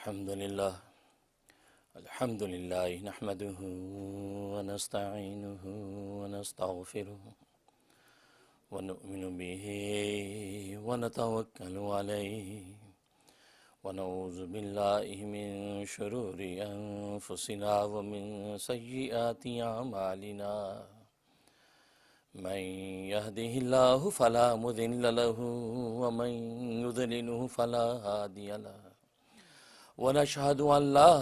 الحمد لله نحمده ونستعينه ونستغفره ونؤمن به ونتوكل عليه ونعوذ بالله من شرور أنفسنا ومن سيئات أعمالنا من يهده الله فلا مضل له ومن يضلله فلا هادي له ونشهد أن لا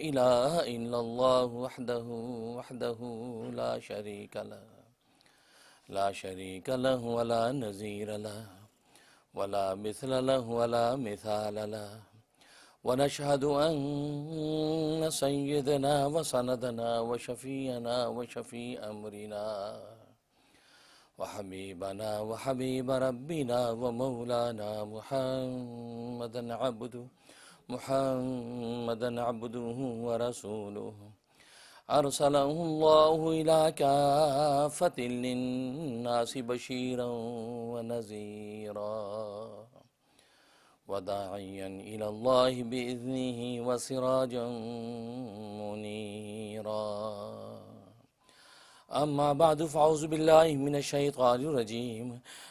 إله إلا الله وحده لا شريك له ولا نظير له ولا مثل له ولا مثال له ونشهد أن سيدنا وسندنا وشفيعنا وشفيع أمرنا وحبيبنا وحبيب ربنا ومولانا محمدا عبده ورسوله أرسله الله إلى كافة للناس بشيرا ونذيرا وداعيا إلى الله بإذنه وسراجا منيرا أما بعد فأعوذ بالله من الشيطان الرجيم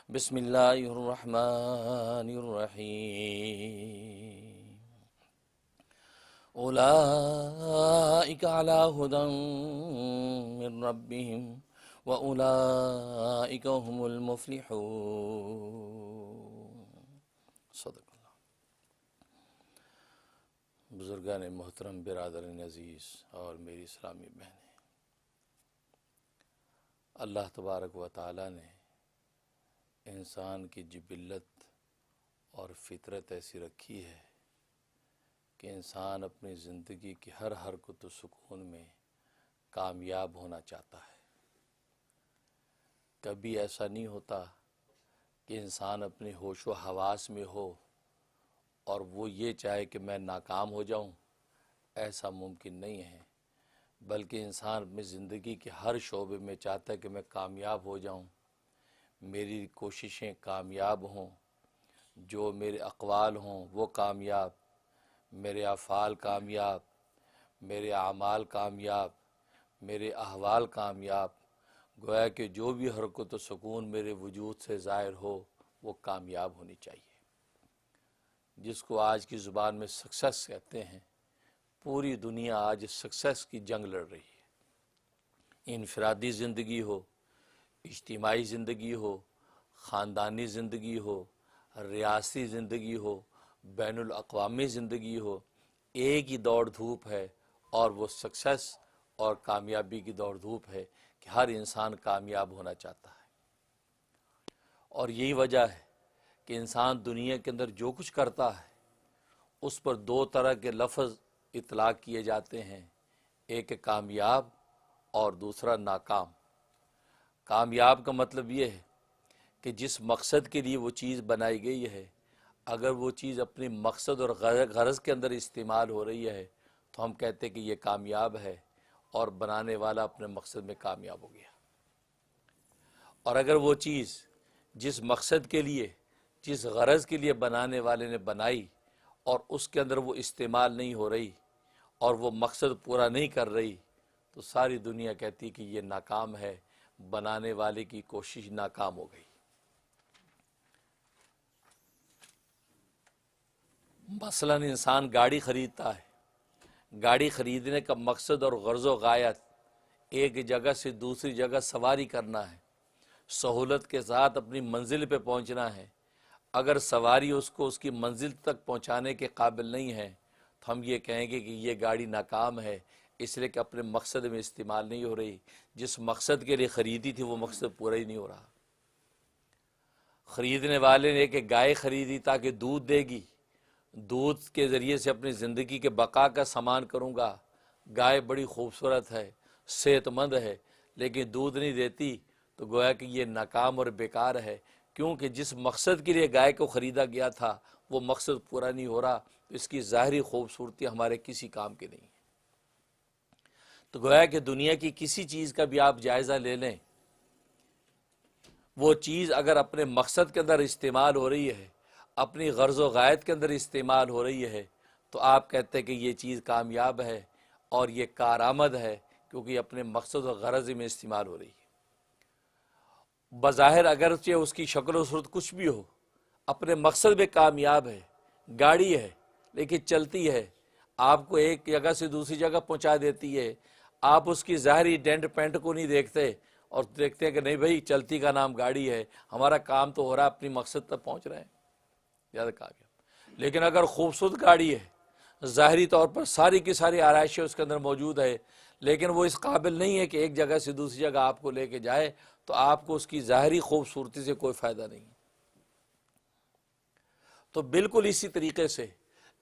بسم الله الرحمن الرحيم أولئك على هدى من ربهم وأولئك هم المفلحون صدق اللہ۔ بزرگان محترم، برادران عزیز اور میری اسلامی بہنیں، اللہ تبارک و تعالی نے انسان کی جبلت اور فطرت ایسی رکھی ہے کہ انسان اپنی زندگی کی ہر حرکت و سکون میں کامیاب ہونا چاہتا ہے۔ کبھی ایسا نہیں ہوتا کہ انسان اپنے ہوش و حواس میں ہو اور وہ یہ چاہے کہ میں ناکام ہو جاؤں، ایسا ممکن نہیں ہے، بلکہ انسان اپنی زندگی کے ہر شعبے میں چاہتا ہے کہ میں کامیاب ہو جاؤں، میری کوششیں کامیاب ہوں، جو میرے اقوال ہوں وہ کامیاب، میرے افعال کامیاب، میرے اعمال کامیاب، میرے احوال کامیاب، گویا کہ جو بھی حرکت و سکون میرے وجود سے ظاہر ہو وہ کامیاب ہونی چاہیے، جس کو آج کی زبان میں سکسیس کہتے ہیں۔ پوری دنیا آج سکسیس کی جنگ لڑ رہی ہے، انفرادی زندگی ہو، اجتماعی زندگی ہو، خاندانی زندگی ہو، ریاستی زندگی ہو، بین الاقوامی زندگی ہو، ایک ہی دوڑ دھوپ ہے، اور وہ سکسیس اور کامیابی کی دوڑ دھوپ ہے کہ ہر انسان کامیاب ہونا چاہتا ہے۔ اور یہی وجہ ہے کہ انسان دنیا کے اندر جو کچھ کرتا ہے اس پر دو طرح کے لفظ اطلاق کیے جاتے ہیں، ایک کامیاب اور دوسرا ناکام۔ کامیاب کا مطلب یہ ہے کہ جس مقصد کے لیے وہ چیز بنائی گئی ہے، اگر وہ چیز اپنے مقصد اور غرض کے اندر استعمال ہو رہی ہے تو ہم کہتے ہیں کہ یہ کامیاب ہے اور بنانے والا اپنے مقصد میں کامیاب ہو گیا۔ اور اگر وہ چیز جس مقصد کے لیے، جس غرض کے لیے بنانے والے نے بنائی اور اس کے اندر وہ استعمال نہیں ہو رہی اور وہ مقصد پورا نہیں کر رہی، تو ساری دنیا کہتی کہ یہ ناکام ہے، بنانے والے کی کوشش ناکام ہو گئی۔ مثلا انسان گاڑی خریدتا ہے، گاڑی خریدنے کا مقصد اور غرض و غایت ایک جگہ سے دوسری جگہ سواری کرنا ہے، سہولت کے ساتھ اپنی منزل پہ پہنچنا ہے۔ اگر سواری اس کو اس کی منزل تک پہنچانے کے قابل نہیں ہے تو ہم یہ کہیں گے کہ یہ گاڑی ناکام ہے، اس لیے کہ اپنے مقصد میں استعمال نہیں ہو رہی، جس مقصد کے لیے خریدی تھی وہ مقصد پورا ہی نہیں ہو رہا۔ خریدنے والے نے ایک گائے خریدی تاکہ دودھ دے گی، دودھ کے ذریعے سے اپنی زندگی کے بقا کا سامان کروں گا، گائے بڑی خوبصورت ہے، صحت مند ہے، لیکن دودھ نہیں دیتی، تو گویا کہ یہ ناکام اور بیکار ہے، کیونکہ جس مقصد کے لیے گائے کو خریدا گیا تھا وہ مقصد پورا نہیں ہو رہا، تو اس کی ظاہری خوبصورتی ہمارے کسی کام کی نہیں ہے۔ تو گویا کہ دنیا کی کسی چیز کا بھی آپ جائزہ لے لیں، وہ چیز اگر اپنے مقصد کے اندر استعمال ہو رہی ہے، اپنی غرض و غایت کے اندر استعمال ہو رہی ہے، تو آپ کہتے ہیں کہ یہ چیز کامیاب ہے اور یہ کارآمد ہے، کیونکہ یہ اپنے مقصد و غرض میں استعمال ہو رہی ہے۔ بظاہر اگرچہ اس کی شکل و صورت کچھ بھی ہو، اپنے مقصد میں کامیاب ہے، گاڑی ہے لیکن چلتی ہے، آپ کو ایک جگہ سے دوسری جگہ پہنچا دیتی ہے، آپ اس کی ظاہری ڈینٹ پینٹ کو نہیں دیکھتے اور دیکھتے ہیں کہ نہیں بھائی چلتی کا نام گاڑی ہے، ہمارا کام تو ہو رہا ہے، اپنی مقصد تک پہنچ رہے ہیں، یاد کہا گیا۔ لیکن اگر خوبصورت گاڑی ہے، ظاہری طور پر ساری کی ساری آرائشیں اس کے اندر موجود ہے، لیکن وہ اس قابل نہیں ہے کہ ایک جگہ سے دوسری جگہ آپ کو لے کے جائے، تو آپ کو اس کی ظاہری خوبصورتی سے کوئی فائدہ نہیں۔ تو بالکل اسی طریقے سے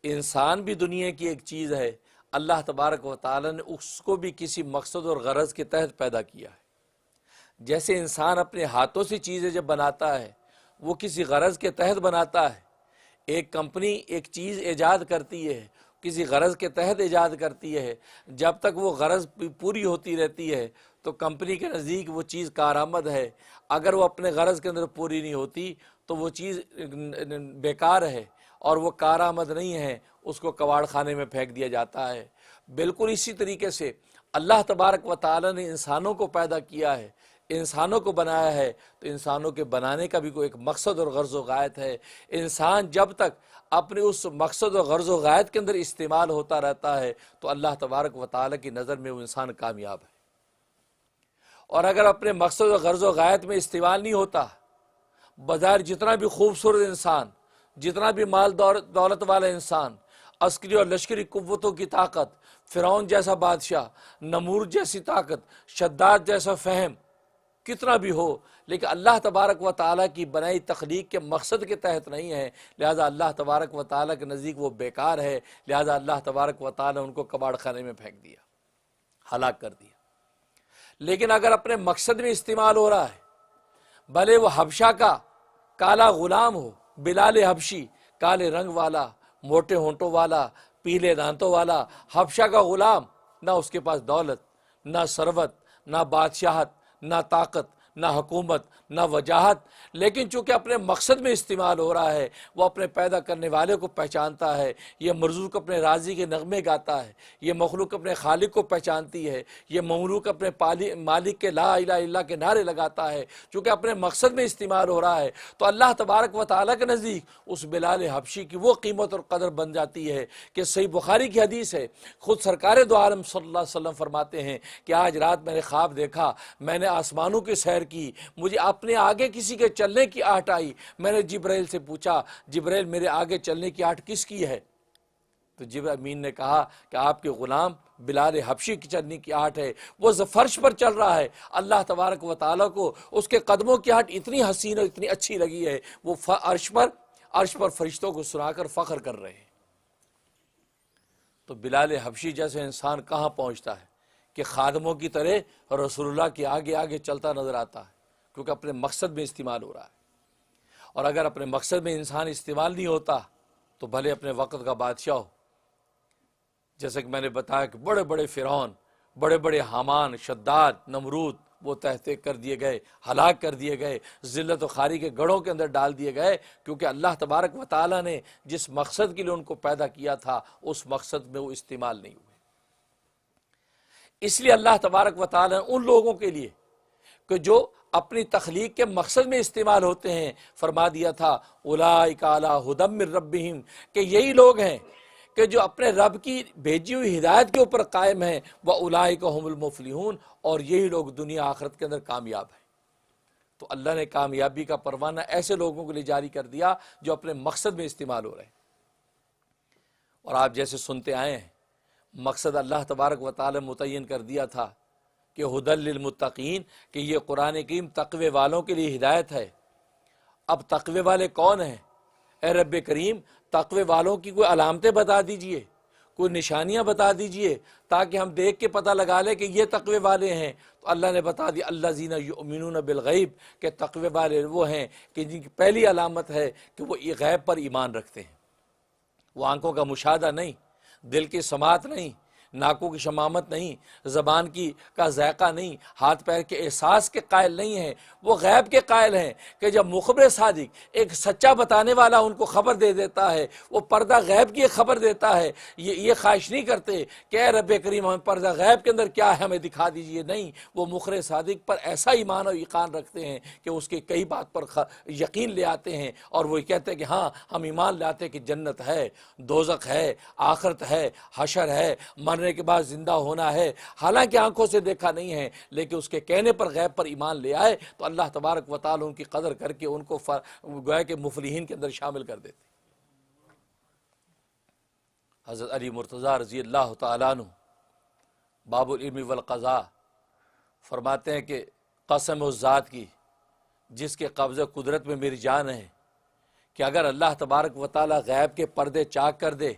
انسان بھی دنیا کی ایک چیز ہے، اللہ تبارک و تعالی نے اس کو بھی کسی مقصد اور غرض کے تحت پیدا کیا ہے۔ جیسے انسان اپنے ہاتھوں سے چیزیں جب بناتا ہے وہ کسی غرض کے تحت بناتا ہے، ایک کمپنی ایک چیز ایجاد کرتی ہے کسی غرض کے تحت ایجاد کرتی ہے، جب تک وہ غرض پوری ہوتی رہتی ہے تو کمپنی کے نزدیک وہ چیز کارآمد ہے، اگر وہ اپنے غرض کے اندر پوری نہیں ہوتی تو وہ چیز بیکار ہے اور وہ کارآمد نہیں ہے، اس کو کباڑ خانے میں پھینک دیا جاتا ہے۔ بالکل اسی طریقے سے اللہ تبارک و تعالی نے انسانوں کو پیدا کیا ہے، انسانوں کو بنایا ہے، تو انسانوں کے بنانے کا بھی کوئی ایک مقصد اور غرض و غایت ہے۔ انسان جب تک اپنے اس مقصد و غرض و غایت کے اندر استعمال ہوتا رہتا ہے تو اللہ تبارک و تعالی کی نظر میں وہ انسان کامیاب ہے، اور اگر اپنے مقصد و غرض و غایت میں استعمال نہیں ہوتا، بظاہر جتنا بھی خوبصورت انسان، جتنا بھی مال دولت والا انسان، عسکری اور لشکری قوتوں کی طاقت، فرعون جیسا بادشاہ، نمرود جیسی طاقت، شداد جیسا فہم کتنا بھی ہو، لیکن اللہ تبارک و تعالیٰ کی بنائی تخلیق کے مقصد کے تحت نہیں ہے، لہذا اللہ تبارک و تعالیٰ کے نزدیک وہ بیکار ہے، لہذا اللہ تبارک و تعالیٰ ان کو کباڑ خانے میں پھینک دیا، ہلاک کر دیا۔ لیکن اگر اپنے مقصد میں استعمال ہو رہا ہے، بھلے وہ حبشہ کا کالا غلام ہو، بلال حبشی، کالے رنگ والا، موٹے ہونٹوں والا، پیلے دانتوں والا، حبشہ کا غلام، نہ اس کے پاس دولت، نہ ثروت، نہ بادشاہت، نہ طاقت، نہ حکومت، نہ وجاہت، لیکن چونکہ اپنے مقصد میں استعمال ہو رہا ہے، وہ اپنے پیدا کرنے والے کو پہچانتا ہے، یہ مرزوق اپنے راضی کے نغمے گاتا ہے، یہ مخلوق اپنے خالق کو پہچانتی ہے، یہ مملوک اپنے مالک کے لا الہ الا اللہ کے نعرے لگاتا ہے، چونکہ اپنے مقصد میں استعمال ہو رہا ہے، تو اللہ تبارک و تعالیٰ کے نزدیک اس بلال حبشی کی وہ قیمت اور قدر بن جاتی ہے کہ صحیح بخاری کی حدیث ہے، خود سرکار دو عالم صلی اللہ علیہ وسلم فرماتے ہیں کہ آج رات میں نے خواب دیکھا، میں نے آسمانوں کی سیر کی، مجھے اپنے آگے کسی کے چلنے کی آہٹ آئی، میں نے جبرائیل سے پوچھا، جبرائیل میرے آگے چلنے کی آہٹ کس کی ہے؟ تو جبرائیل امین نے کہا کہ آپ کے غلام بلال حبشی کی چلنے کی آہٹ ہے، وہ فرش پر چل رہا ہے، اللہ تبارک و تعالیٰ کو اس کے قدموں کی آہٹ اتنی حسین اور اتنی اچھی لگی ہے، وہ عرش پر فرشتوں کو سنا کر فخر کر رہے ہیں۔ تو بلال حبشی جیسے انسان کہاں پہنچتا ہے کہ خادموں کی طرح رسول اللہ کے آگے آگے چلتا نظر آتا ہے، کیونکہ اپنے مقصد میں استعمال ہو رہا ہے۔ اور اگر اپنے مقصد میں انسان استعمال نہیں ہوتا تو بھلے اپنے وقت کا بادشاہ ہو، جیسے کہ میں نے بتایا کہ بڑے بڑے فرعون، بڑے بڑے حامان، شداد، نمرود، وہ تحتے کر دیے گئے، ہلاک کر دیے گئے، ذلت و خواری کے گڑھوں کے اندر ڈال دیے گئے، کیونکہ اللہ تبارک و تعالیٰ نے جس مقصد کے لیے ان کو پیدا کیا تھا اس مقصد میں وہ استعمال نہیں ہوئے۔ اس لیے اللہ تبارک و تعالیٰ نے ان لوگوں کے لیے کہ جو اپنی تخلیق کے مقصد میں استعمال ہوتے ہیں فرما دیا تھا اولئک علی ھدی من ربہم، کہ یہی لوگ ہیں کہ جو اپنے رب کی بھیجی ہوئی ہدایت کے اوپر قائم ہیں، وَأُولَئِكَ هُمُ الْمُفْلِحُونَ، اور یہی لوگ دنیا آخرت کے اندر کامیاب ہیں۔ تو اللہ نے کامیابی کا پروانہ ایسے لوگوں کے لیے جاری کر دیا جو اپنے مقصد میں استعمال ہو رہے ہیں۔ اور آپ جیسے سنتے آئے ہیں، مقصد اللہ تبارک و تعالی متعین کر دیا تھا کہ ھدی للمتقین، کہ یہ قرآن کریم تقوی والوں کے لیے ہدایت ہے۔ اب تقوی والے کون ہیں؟ اے رب کریم، تقوی والوں کی کوئی علامتیں بتا دیجئے، کوئی نشانیاں بتا دیجئے تاکہ ہم دیکھ کے پتہ لگا لیں کہ یہ تقوی والے ہیں۔ تو اللہ نے بتا دیا الذین یؤمنون بالغیب، کہ تقوی والے وہ ہیں کہ جن کی پہلی علامت ہے کہ وہ غیب پر ایمان رکھتے ہیں۔ وہ آنکھوں کا مشاہدہ نہیں، دل کی سماعت نہیں، ناکوں کی شمامت نہیں، زبان کا ذائقہ نہیں، ہاتھ پیر کے احساس کے قائل نہیں ہیں، وہ غیب کے قائل ہیں کہ جب مخبر صادق ایک سچا بتانے والا ان کو خبر دے دیتا ہے، وہ پردہ غیب کی خبر دیتا ہے، یہ خواہش نہیں کرتے کہ اے رب کریم ہمیں پردہ غیب کے اندر کیا ہے ہمیں دکھا دیجئے، نہیں، وہ مخبر صادق پر ایسا ایمان و یقین رکھتے ہیں کہ اس کے کئی بات پر یقین لے آتے ہیں، اور وہ کہتے ہیں کہ ہاں ہم ایمان لاتے کہ جنت ہے، دوزخ ہے، آخرت ہے، حشر ہے، مرنے کے بعد زندہ ہونا ہے، حالانکہ آنکھوں سے دیکھا نہیں ہے، لیکن اس کے کہنے پر غیب پر ایمان لے آئے تو اللہ تبارک و تعالی ان کی قدر کر کے ان کو گویا کہ مفلحین کے اندر شامل کر دیتے۔ حضرت علی مرتضیٰ رضی اللہ تعالیٰ عنہ باب العلم والقضاء فرماتے ہیں کہ قسم اس ذات کی جس کے قبضہ قدرت میں میری جان ہے کہ اگر اللہ تبارک و تعالی غیب کے پردے چاک کر دے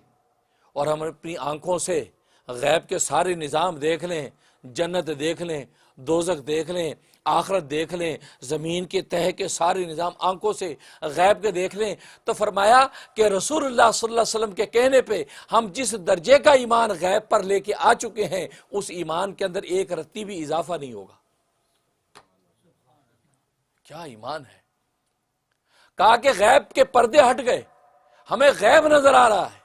اور ہم اپنی آنکھوں سے غیب کے سارے نظام دیکھ لیں، جنت دیکھ لیں، دوزخ دیکھ لیں، آخرت دیکھ لیں، زمین کے تہہ کے سارے نظام آنکھوں سے غیب کے دیکھ لیں، تو فرمایا کہ رسول اللہ صلی اللہ علیہ وسلم کے کہنے پہ ہم جس درجے کا ایمان غیب پر لے کے آ چکے ہیں اس ایمان کے اندر ایک رتی بھی اضافہ نہیں ہوگا۔ کیا ایمان ہے! کہا کہ غیب کے پردے ہٹ گئے، ہمیں غیب نظر آ رہا ہے،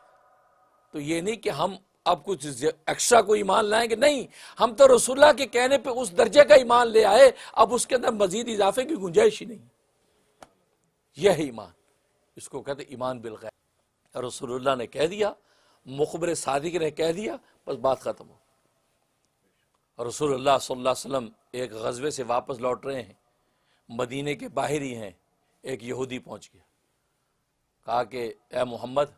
تو یہ نہیں کہ ہم اب کچھ ایکسٹرا کوئی ایمان لائیں گے، نہیں، ہم تو رسول اللہ کے کہنے پہ اس درجے کا ایمان لے آئے، اب اس کے اندر مزید اضافے کی گنجائش ہی نہیں۔ یہ ہے ایمان، اس کو کہتے ایمان بالغیب۔ رسول اللہ نے کہہ دیا، مخبر صادق نے کہہ دیا، بس بات ختم ہو۔ رسول اللہ صلی اللہ علیہ وسلم ایک غزوے سے واپس لوٹ رہے ہیں، مدینے کے باہر ہی ہیں، ایک یہودی پہنچ گیا، کہا کہ اے محمد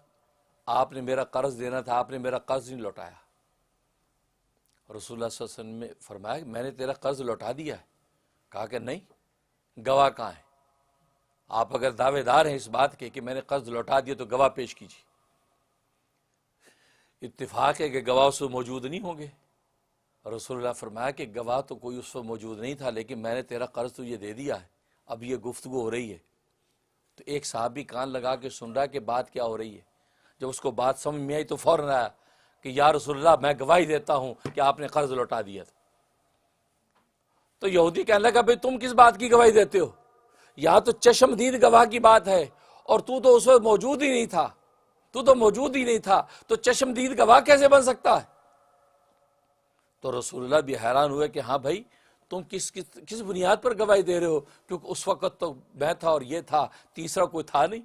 آپ نے میرا قرض دینا تھا، آپ نے میرا قرض نہیں لوٹایا۔ رسول اللہ صلی اللہ علیہ وسلم نے فرمایا کہ میں نے تیرا قرض لوٹا دیا ہے۔ کہا کہ نہیں، گواہ کہاں ہے؟ آپ اگر دعوے دار ہیں اس بات کے کہ میں نے قرض لوٹا دیا تو گواہ پیش کیجیے۔ اتفاق ہے کہ گواہ اس وقت موجود نہیں ہوں گے۔ رسول اللہ فرمایا کہ گواہ تو کوئی اس وقت موجود نہیں تھا، لیکن میں نے تیرا قرض تجھے دے دیا ہے، اب یہ گفتگو ہو رہی ہے۔ تو ایک صحابی کان لگا کے سن رہا کہ بات کیا ہو رہی ہے۔ جب اس کو بات سمجھ میں آئی تو فوراً آیا کہ یا رسول اللہ میں گواہی دیتا ہوں کہ آپ نے قرض لوٹا دیا تھا۔ تو یہودی کہنے لگا بھئی تم کس بات کی گواہی دیتے ہو؟ یہاں تو چشم دید گواہ کی بات ہے، اور تو اس وقت موجود ہی نہیں تھا، تو چشم دید گواہ کیسے بن سکتا ہے؟ تو رسول اللہ بھی حیران ہوئے کہ ہاں بھائی تم کس بنیاد پر گواہی دے رہے ہو، کیونکہ اس وقت تو میں تھا اور یہ تھا، تیسرا کوئی تھا نہیں۔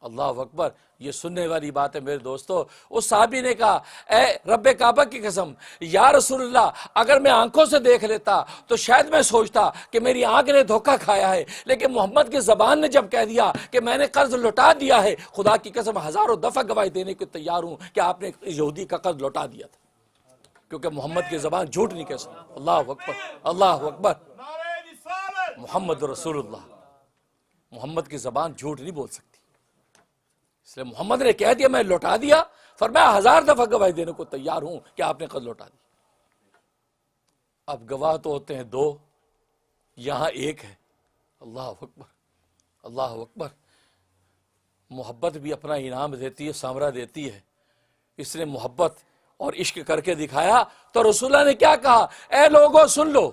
اللہ اکبر، یہ سننے والی بات ہے میرے دوستو۔ اس صحابی نے کہا اے رب کعبہ کی قسم، یا رسول اللہ اگر میں آنکھوں سے دیکھ لیتا تو شاید میں سوچتا کہ میری آنکھ نے دھوکہ کھایا ہے، لیکن محمد کی زبان نے جب کہہ دیا کہ میں نے قرض لوٹا دیا ہے، خدا کی قسم ہزاروں دفعہ گواہی دینے کو تیار ہوں کہ آپ نے یہودی کا قرض لوٹا دیا تھا، کیونکہ محمد کی زبان جھوٹ نہیں کہہ سکتی۔ اللہ اکبر، اللہ اکبر، محمد رسول اللہ، محمد کی زبان جھوٹ نہیں بول سکتی، اس لیے محمد نے کہہ دیا میں لوٹا دیا، فرمایا ہزار دفعہ گواہی دینے کو تیار ہوں کہ آپ نے قرض لوٹا دیا۔ اب گواہ تو ہوتے ہیں دو، یہاں ایک ہے۔ اللہ اکبر، اللہ اکبر۔ محبت بھی اپنا انعام دیتی ہے، ثمرہ دیتی ہے۔ اس نے محبت اور عشق کر کے دکھایا تو رسول اللہ نے کیا کہا، اے لوگوں سن لو،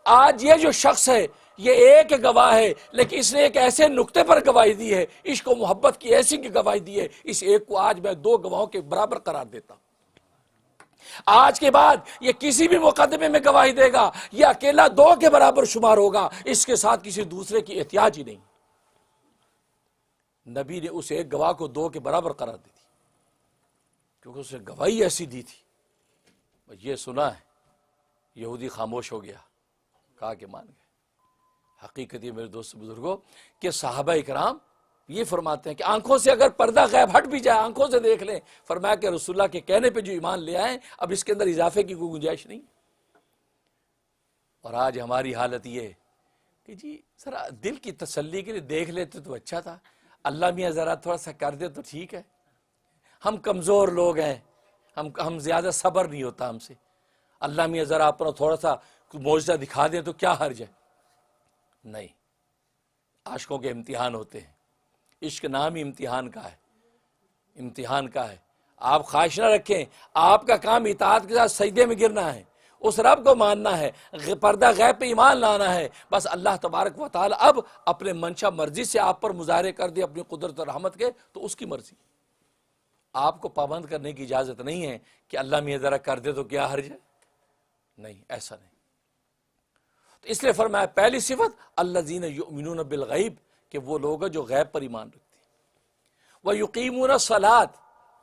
آج یہ جو شخص ہے یہ ایک گواہ ہے، لیکن اس نے ایک ایسے نقطے پر گواہی دی ہے، عشق و محبت کی ایسی کی گواہی دی ہے، اس ایک کو آج میں دو گواہوں کے برابر قرار دیتا ہوں۔ آج کے بعد یہ کسی بھی مقدمے میں گواہی دے گا یہ اکیلا دو کے برابر شمار ہوگا، اس کے ساتھ کسی دوسرے کی احتیاج ہی نہیں۔ نبی نے اس ایک گواہ کو دو کے برابر قرار دی تھی، کیونکہ اس نے گواہی ایسی دی تھی۔ یہ سنا ہے، یہودی خاموش ہو گیا، کہا کہ مان گئے۔ حقیقت یہ میرے دوست بزرگوں کہ صحابہ اکرام یہ فرماتے ہیں کہ آنکھوں سے اگر پردہ غیب ہٹ بھی جائے، آنکھوں سے دیکھ لیں، فرمایا کہ رسول اللہ کے کہنے پہ جو ایمان لے آئیں اب اس کے اندر اضافے کی کوئی گنجائش نہیں۔ اور آج ہماری حالت یہ ہے کہ جی ذرا دل کی تسلی کے لیے دیکھ لیتے تو اچھا تھا، اللہ میاں ذرا تھوڑا سا کر دے تو ٹھیک ہے، ہم کمزور لوگ ہیں، ہم زیادہ صبر نہیں ہوتا ہم سے، اللہ میاں ذرا اپنا تھوڑا سا معجزہ دکھا دیں تو کیا حرج ہے۔ نہیں، عاشقوں کے امتحان ہوتے ہیں، عشق نام ہی امتحان کا ہے، امتحان کا ہے۔ آپ خواہش نہ رکھیں، آپ کا کام اطاعت کے ساتھ سجدے میں گرنا ہے، اس رب کو ماننا ہے، پردہ غیب پہ ایمان لانا ہے. بس اللہ تبارک و تعالی اب اپنے منشا مرضی سے آپ پر مظاہرے کر دے اپنی قدرت اور رحمت کے، تو اس کی مرضی. آپ کو پابند کرنے کی اجازت نہیں ہے کہ اللہ میاں ذرا کر دے تو کیا حرج ہے. نہیں، ایسا نہیں. تو اس لیے فرمایا پہلی صفت الذین یؤمنون بالغیب، کہ وہ لوگ جو غیب پر ایمان رکھتے ہیں. وَيُقِيمُونَ الصَّلَاةَ،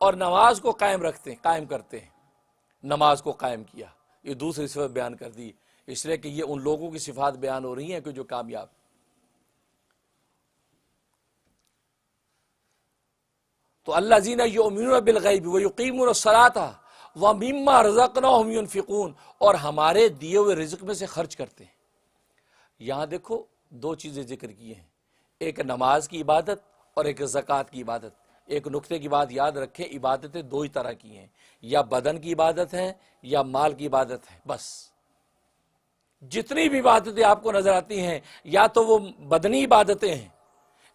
اور نماز کو قائم کرتے ہیں. نماز کو قائم کیا، یہ دوسری صفت بیان کر دی، اس لیے کہ یہ ان لوگوں کی صفات بیان ہو رہی ہیں کہ جو کامیاب. تو الذین یؤمنون بالغیب ویقیمون الصلاۃ ومما رزقناہم ینفقون، اور ہمارے دیے ہوئے رزق میں سے خرچ کرتے ہیں. یہاں دیکھو دو چیزیں ذکر کی ہیں، ایک نماز کی عبادت اور ایک زکوٰۃ کی عبادت. ایک نقطے کی بات یاد رکھیں، عبادتیں دو ہی طرح کی ہیں، یا بدن کی عبادت ہے یا مال کی عبادت ہے. بس جتنی بھی عبادتیں آپ کو نظر آتی ہیں یا تو وہ بدنی عبادتیں ہیں،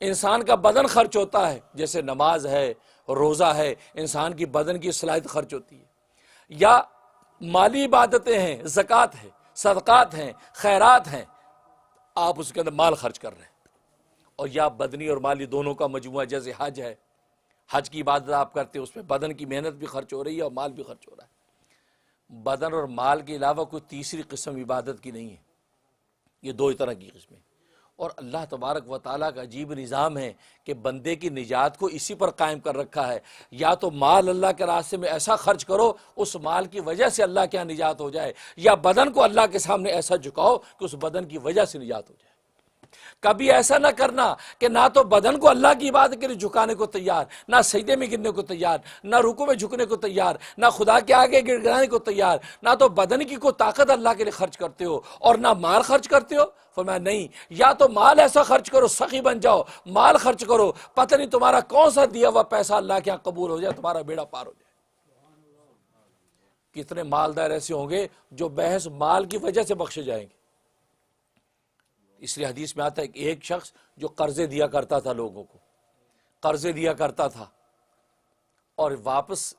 انسان کا بدن خرچ ہوتا ہے، جیسے نماز ہے، روزہ ہے، انسان کی بدن کی صلاحیت خرچ ہوتی ہے، یا مالی عبادتیں ہیں، زکوٰۃ ہے، صدقات ہیں، خیرات ہیں، آپ اس کے اندر مال خرچ کر رہے ہیں. اور یا بدنی اور مالی دونوں کا مجموعہ، جیسے حج ہے، حج کی عبادت آپ کرتے ہیں، اس میں بدن کی محنت بھی خرچ ہو رہی ہے اور مال بھی خرچ ہو رہا ہے. بدن اور مال کے علاوہ کوئی تیسری قسم عبادت کی نہیں ہے، یہ دو ہی طرح کی قسمیں. اور اللہ تبارک و تعالیٰ کا عجیب نظام ہے کہ بندے کی نجات کو اسی پر قائم کر رکھا ہے. یا تو مال اللہ کے راستے میں ایسا خرچ کرو اس مال کی وجہ سے اللہ کے یہاں نجات ہو جائے، یا بدن کو اللہ کے سامنے ایسا جھکاؤ کہ اس بدن کی وجہ سے نجات ہو جائے. کبھی ایسا نہ کرنا کہ نہ تو بدن کو اللہ کی عبادت کے لیے جھکانے کو تیار، نہ سجدے میں گرنے کو تیار، نہ رکوع میں جھکنے کو تیار، نہ خدا کے آگے گڑ گڑانے کو تیار، نہ تو بدن کی کوئی طاقت اللہ کے لیے خرچ کرتے ہو اور نہ مال خرچ کرتے ہو. فرمایا نہیں، یا تو مال ایسا خرچ کرو سخی بن جاؤ، مال خرچ کرو پتہ نہیں تمہارا کون سا دیا ہوا پیسہ اللہ کے یہاں قبول ہو جائے، تمہارا بیڑا پار ہو جائے. کتنے مالدار ایسے ہوں گے جو بحث مال کی وجہ سے بخشے جائیں گے. اس لیے حدیث میں آتا ہے کہ ایک شخص جو قرضے دیا کرتا تھا، لوگوں کو قرضے دیا کرتا تھا، اور واپس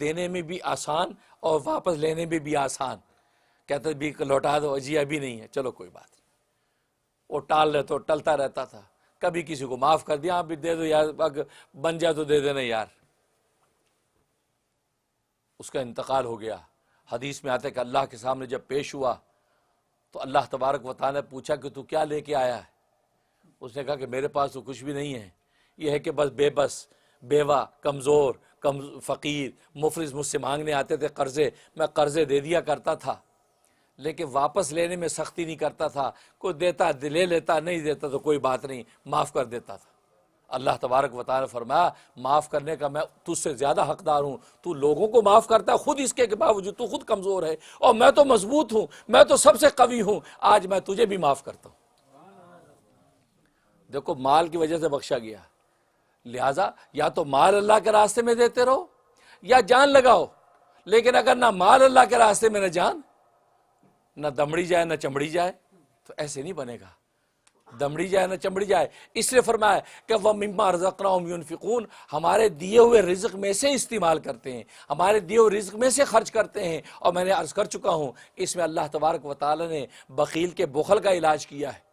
دینے میں بھی آسان اور واپس لینے میں بھی آسان. کہتے بھی لوٹا دو، جی ابھی نہیں ہے، چلو کوئی بات نہیں. وہ ٹلتا رہتا تھا. کبھی کسی کو معاف کر دیا، آپ بھی دے دو یار، بن جائے تو دے دینا یار. اس کا انتقال ہو گیا. حدیث میں آتا ہے کہ اللہ کے سامنے جب پیش ہوا تو اللہ تبارک و تعالیٰ نے پوچھا کہ تو کیا لے کے آیا ہے؟ اس نے کہا کہ میرے پاس تو کچھ بھی نہیں ہے، یہ ہے کہ بس بیوہ، کمزور، فقیر، مفلس مجھ سے مانگنے آتے تھے قرضے، میں قرضے دے دیا کرتا تھا، لیکن واپس لینے میں سختی نہیں کرتا تھا. کوئی دیتا لے لیتا، نہیں دیتا تو کوئی بات نہیں، معاف کر دیتا تھا. اللہ تبارک و تعالیٰ نے فرمایا معاف کرنے کا میں تجھ سے زیادہ حقدار ہوں. تو لوگوں کو معاف کرتا ہے خود اس کے باوجود تو خود کمزور ہے، اور میں تو مضبوط ہوں، میں تو سب سے قوی ہوں، آج میں تجھے بھی معاف کرتا ہوں. دیکھو مال کی وجہ سے بخشا گیا. لہٰذا یا تو مال اللہ کے راستے میں دیتے رہو یا جان لگاؤ، لیکن اگر نہ مال اللہ کے راستے میں نہ جان، نہ دمڑی جائے نہ چمڑی جائے، تو ایسے نہیں بنے گا. دمڑی جائے نہ چمڑی جائے. اس لیے فرمایا کہ وَمِمَّا رَزَقْنَاهُمْ يُنْفِقُونَ، ہمارے دیے ہوئے رزق میں سے استعمال کرتے ہیں، ہمارے دیے ہوئے رزق میں سے خرچ کرتے ہیں. اور میں نے عرض کر چکا ہوں اس میں اللہ تبارک و تعالی نے بخیل کے بخل کا علاج کیا ہے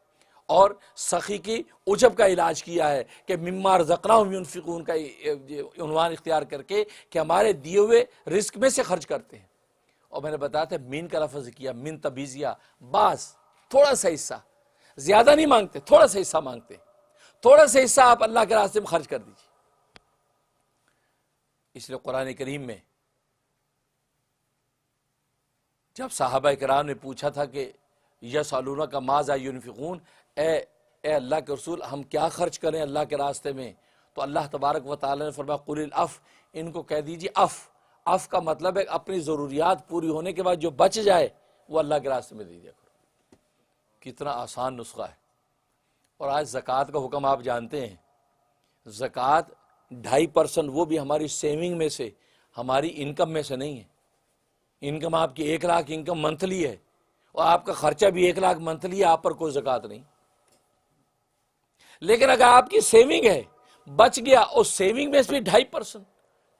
اور سخی کی عجب کا علاج کیا ہے کہ مما رزقناہم ينفقون کا عنوان اختیار کر کے کہ ہمارے دیے ہوئے رزق میں سے خرچ کرتے ہیں. اور میں نے بتایا تھا مین کا لفظ کیا، من تبیزیہ، بعض تھوڑا سا حصہ، زیادہ نہیں مانگتے، تھوڑا سا حصہ مانگتے، تھوڑا سا حصہ آپ اللہ کے راستے میں خرچ کر دیجیے. اس لیے قرآن کریم میں جب صحابہ کرام نے پوچھا تھا کہ یسألونک ماذا ینفقون، اے اللہ کے رسول ہم کیا خرچ کریں اللہ کے راستے میں، تو اللہ تبارک و تعالی نے فرمایا قل العفو، ان کو کہہ دیجیے عفو کا مطلب ہے اپنی ضروریات پوری ہونے کے بعد جو بچ جائے وہ اللہ کے راستے میں دے دیا کرو. کتنا آسان نسخہ ہے. اور آج زکوٰۃ کا حکم آپ جانتے ہیں، زکوٰۃ 2.5% وہ بھی ہماری سیونگ میں سے، ہماری انکم میں سے نہیں ہے. انکم آپ کی 1 لاکھ انکم منتھلی ہے اور آپ کا خرچہ بھی 1 لاکھ منتھلی ہے، آپ پر کوئی زکوٰۃ نہیں. لیکن اگر آپ کی سیونگ ہے، بچ گیا، اس سیونگ میں سے بھی 2.5%،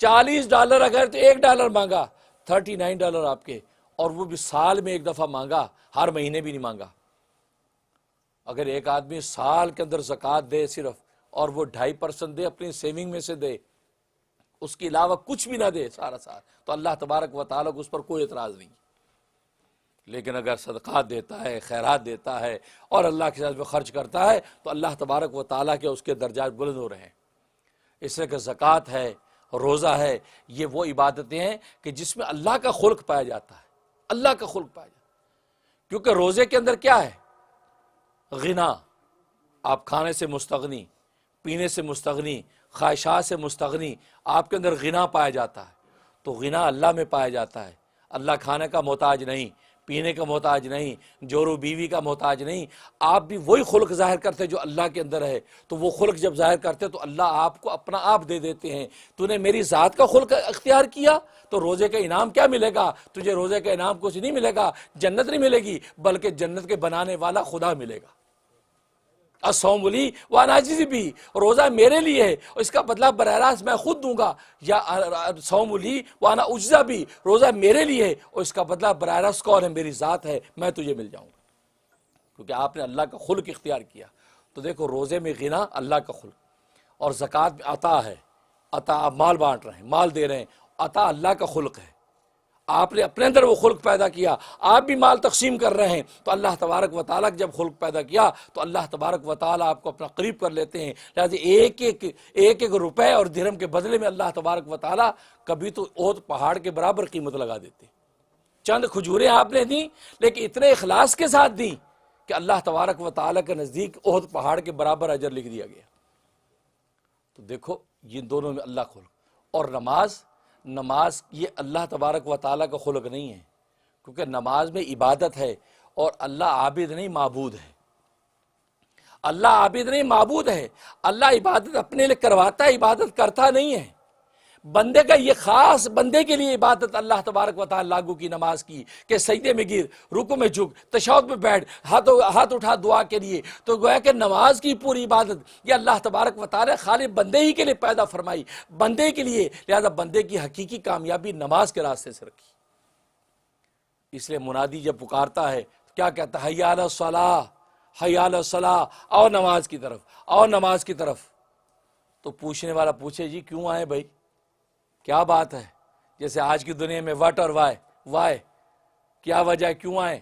$40 اگر تو $1 مانگا، $39 آپ کے، اور وہ بھی سال میں ایک دفعہ مانگا، ہر مہینے بھی نہیں مانگا۔ اگر ایک آدمی سال کے اندر زکوٰۃ دے صرف، اور وہ 2.5% دے اپنی سیونگ میں سے دے، اس کے علاوہ کچھ بھی نہ دے سارا سال، تو اللہ تبارک و تعالیٰ کو اس پر کوئی اعتراض نہیں۔ لیکن اگر صدقات دیتا ہے، خیرات دیتا ہے اور اللہ کے ساتھ میں خرچ کرتا ہے، تو اللہ تبارک و تعالیٰ کے اس کے درجات بلند ہو رہے ہیں۔ اس لیے کہ زکوٰۃ ہے، روزہ ہے، یہ وہ عبادتیں ہیں کہ جس میں اللہ کا خلق پایا جاتا ہے، اللہ کا خلق پایا جاتا ہے۔ کیونکہ روزے کے اندر کیا ہے؟ غنا، آپ کھانے سے مستغنی، پینے سے مستغنی، خواہشات سے مستغنی، آپ کے اندر غنا پایا جاتا ہے۔ تو غنا اللہ میں پایا جاتا ہے، اللہ کھانے کا محتاج نہیں، پینے کا محتاج نہیں، جورو بیوی کا محتاج نہیں۔ آپ بھی وہی خلق ظاہر کرتے جو اللہ کے اندر ہے، تو وہ خلق جب ظاہر کرتے تو اللہ آپ کو اپنا آپ دے دیتے ہیں۔ تو نے میری ذات کا خلق اختیار کیا تو روزے کا انعام کیا ملے گا؟ تجھے روزے کا انعام کچھ نہیں ملے گا، جنت نہیں ملے گی، بلکہ جنت کے بنانے والا خدا ملے گا۔ الصوم لی وانا اجزی بھی، روزہ میرے لیے ہے اور اس کا بدلہ براہ راست میں خود دوں گا، یا الصوم لی وانا اجزا بھی، روزہ میرے لیے ہے اور اس کا بدلہ براہ راست کون ہے؟ میری ذات ہے، میں تجھے مل جاؤں گا، کیونکہ آپ نے اللہ کا خلق اختیار کیا۔ تو دیکھو روزے میں غنا اللہ کا خلق، اور زکوٰۃ میں عطا ہے، عطا آپ مال بانٹ رہے ہیں، مال دے رہے ہیں، عطا اللہ کا خلق ہے۔ آپ نے اپنے اندر وہ خلق پیدا کیا، آپ بھی مال تقسیم کر رہے ہیں، تو اللہ تبارک و تعالیٰ جب خلق پیدا کیا تو اللہ تبارک و تعالیٰ آپ کو اپنا قریب کر لیتے ہیں۔ لہٰذا ایک روپے اور درہم کے بدلے میں اللہ تبارک و تعالیٰ کبھی تو احد پہاڑ کے برابر قیمت لگا دیتے۔ چند کھجوریں آپ نے دیں، لیکن اتنے اخلاص کے ساتھ دیں کہ اللہ تبارک و تعالیٰ کے نزدیک احد پہاڑ کے برابر اجر لکھ دیا گیا۔ تو دیکھو یہ دونوں میں اللہ خلق۔ اور نماز یہ اللہ تبارک و تعالیٰ کا خلق نہیں ہے، کیونکہ نماز میں عبادت ہے، اور اللہ عابد نہیں معبود ہے۔ اللہ عابد نہیں معبود ہے، اللہ عبادت اپنے لیے کرواتا ہے، عبادت کرتا نہیں ہے۔ بندے کا یہ خاص بندے کے لیے عبادت اللہ تبارک و تعالیٰ لاگو کی نماز کی، کہ سجدے میں گر، رکوع میں جھک، تشہد میں بیٹھ، ہاتھ اٹھا دعا کے لیے۔ تو گویا کہ نماز کی پوری عبادت یہ اللہ تبارک و تعالیٰ خالی بندے ہی کے لیے پیدا فرمائی، بندے کے لیے، لہذا بندے کی حقیقی کامیابی نماز کے راستے سے رکھی۔ اس لیے منادی جب پکارتا ہے تو کیا کہتا ہے؟ حی علی الصلاۃ، حی علی الصلاۃ، آؤ نماز کی طرف، آؤ نماز کی طرف۔ تو پوچھنے والا پوچھے جی کیوں آئے بھائی، کیا بات ہے؟ جیسے آج کی دنیا میں وٹ اور وائے، کیا وجہ ہے، کیوں آئے؟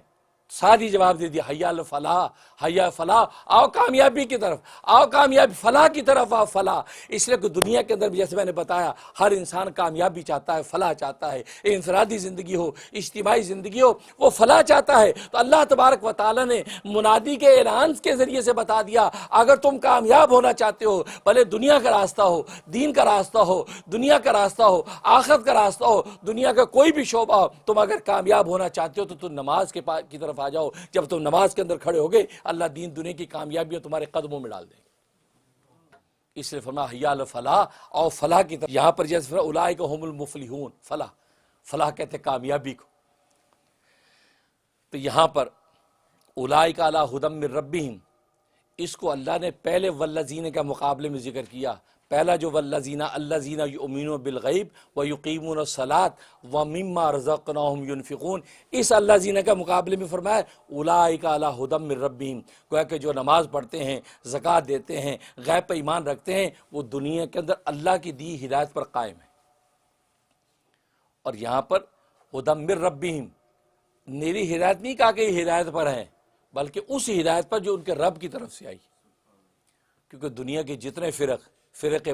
سادھی جواب دے دیا، حی علی الفلاح، حی علی فلاح، آؤ کامیابی کی طرف، آؤ کامیابی، فلاح کی طرف آؤ، فلاح۔ اس لیے کہ دنیا کے اندر بھی جیسے میں نے بتایا ہر انسان کامیابی چاہتا ہے، فلاح چاہتا ہے، انفرادی زندگی ہو، اجتماعی زندگی ہو، وہ فلاح چاہتا ہے۔ تو اللہ تبارک و تعالیٰ نے منادی کے اعلان کے ذریعے سے بتا دیا، اگر تم کامیاب ہونا چاہتے ہو، بھلے دنیا کا راستہ ہو، دین کا راستہ ہو، دنیا کا راستہ ہو، آخرت کا راستہ ہو، دنیا کا کوئی بھی شعبہ ہو، تم اگر کامیاب ہونا چاہتے ہو تو تم نماز کی طرف آ جاؤ۔ جب تم نماز کے اندر کھڑے ہو گئے، اللہ دین دنیا کی کامیابیاں تمہارے قدموں میں ڈال دیں گے۔ اس لیے فرمایا حی علی الفلاح، اور فلاح کی طرف۔ یہاں پر جیسے فرمایا اولئک هم المفلحون، فلاح کہتے ہیں کامیابی کو۔ تو یہاں پر اولئک علی ھدی من ربہم، اس کو اللہ نے پہلے والذین کے مقابلے میں ذکر کیا۔ پہلا جو والذین الذین یؤمنون بالغیب ویقیمون الصلاۃ ومما رزقناہم ینفقون، اس الذین کے مقابلے میں فرمایا اولئک علی ھدی من ربہم، گویا کہ جو نماز پڑھتے ہیں، زکوٰۃ دیتے ہیں، غیب پر ایمان رکھتے ہیں، وہ دنیا کے اندر اللہ کی دی ہدایت پر قائم ہیں۔ اور یہاں پر ھدی من ربہم، میری ہدایت نہیں کہا کہ یہ ہدایت پر ہیں، بلکہ اس ہدایت پر جو ان کے رب کی طرف سے آئی۔ کیونکہ دنیا کے جتنے فرق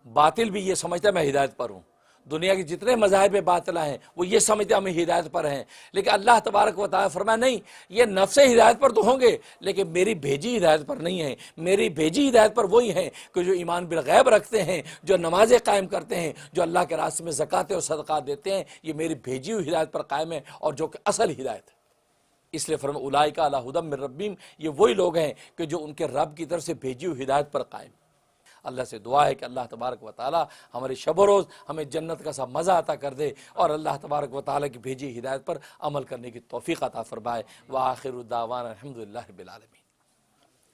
باطل بھی یہ سمجھتا ہے میں ہدایت پر ہوں، دنیا کے جتنے مذاہب باطلہ ہیں وہ یہ سمجھتے ہیں ہمیں ہدایت پر ہیں، لیکن اللہ تبارک و تعالیٰ فرمایا نہیں، یہ نفس ہدایت پر تو ہوں گے لیکن میری بھیجی ہدایت پر نہیں ہیں۔ میری بھیجی ہدایت پر وہی ہیں کہ جو ایمان بالغیب رکھتے ہیں، جو نمازیں قائم کرتے ہیں، جو اللہ کے راستے میں زکوٰۃ اور صدقات دیتے ہیں، یہ میری بھیجی ہوئی ہدایت پر قائم ہے، اور جو کہ اصل ہدایت ہے۔ اس لیے فرمایا اولئک علی ھدی من ربہم، یہ وہی لوگ ہیں کہ جو ان کے رب کی طرف سے بھیجی ہوئی ہدایت پر قائم۔ اللہ سے دعا ہے کہ اللہ تبارک و تعالی ہمارے شب و روز ہمیں جنت کا سا مزہ عطا کر دے، اور اللہ تبارک و تعالی کی بھیجی ہدایت پر عمل کرنے کی توفیق عطا فرمائے۔ وآخر دعوانا الحمدللہ رب العالمین۔